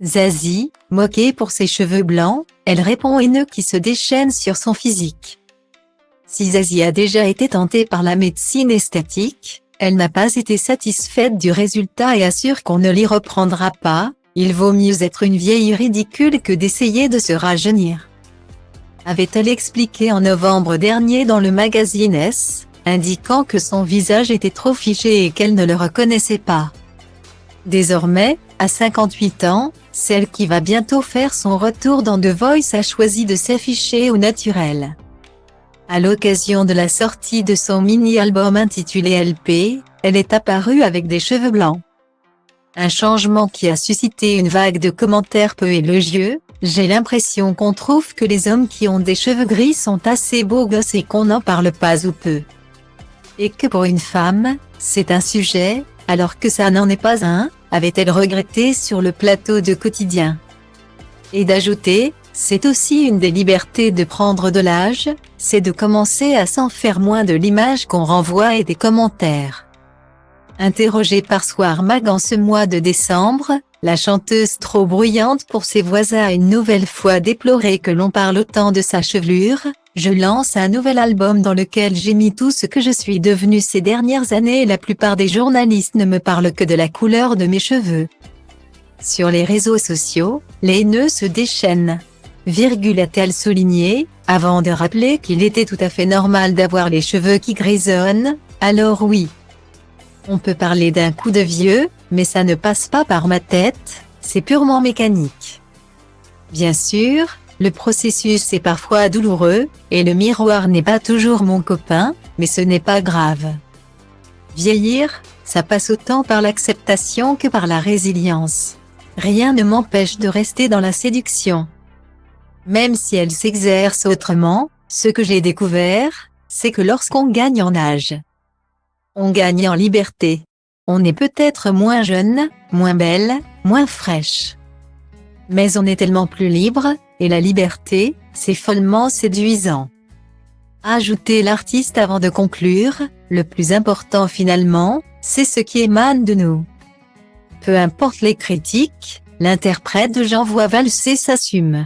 Zazie, moquée pour ses cheveux blancs, elle répond aux haineux qui se déchaînent sur son physique. Si Zazie a déjà été tentée par la médecine esthétique, elle n'a pas été satisfaite du résultat et assure qu'on ne l'y reprendra pas. Il vaut mieux être une vieille ridicule que d'essayer de se rajeunir, avait-elle expliqué en novembre dernier dans le magazine S, indiquant que son visage était trop fiché et qu'elle ne le reconnaissait pas. Désormais, à 58 ans, celle qui va bientôt faire son retour dans The Voice a choisi de s'afficher au naturel. À l'occasion de la sortie de son mini-album intitulé LP, elle est apparue avec des cheveux blancs. Un changement qui a suscité une vague de commentaires peu élogieux. J'ai l'impression qu'on trouve que les hommes qui ont des cheveux gris sont assez beaux gosses et qu'on n'en parle pas ou peu. Et que pour une femme, c'est un sujet, alors que ça n'en est pas un, avait-elle regretté sur le plateau de Quotidien. Et d'ajouter, c'est aussi une des libertés de prendre de l'âge, c'est de commencer à s'en faire moins de l'image qu'on renvoie et des commentaires. Interrogée par Soir Mag en ce mois de décembre, la chanteuse trop bruyante pour ses voisins a une nouvelle fois déploré que l'on parle autant de sa chevelure. Je lance un nouvel album dans lequel j'ai mis tout ce que je suis devenue ces dernières années et la plupart des journalistes ne me parlent que de la couleur de mes cheveux. Sur les réseaux sociaux, les haineux se déchaînent. A-t-elle souligné, avant de rappeler qu'il était tout à fait normal d'avoir les cheveux qui grisonnent, alors oui. On peut parler d'un coup de vieux, mais ça ne passe pas par ma tête, c'est purement mécanique. Bien sûr, le processus est parfois douloureux, et le miroir n'est pas toujours mon copain, mais ce n'est pas grave. Vieillir, ça passe autant par l'acceptation que par la résilience. Rien ne m'empêche de rester dans la séduction. Même si elle s'exerce autrement, ce que j'ai découvert, c'est que lorsqu'on gagne en âge, on gagne en liberté. On est peut-être moins jeune, moins belle, moins fraîche. Mais on est tellement plus libre, et la liberté, c'est follement séduisant. Ajoutez l'artiste avant de conclure, le plus important finalement, c'est ce qui émane de nous. Peu importe les critiques, l'interprète de J'envoie valser s'assume.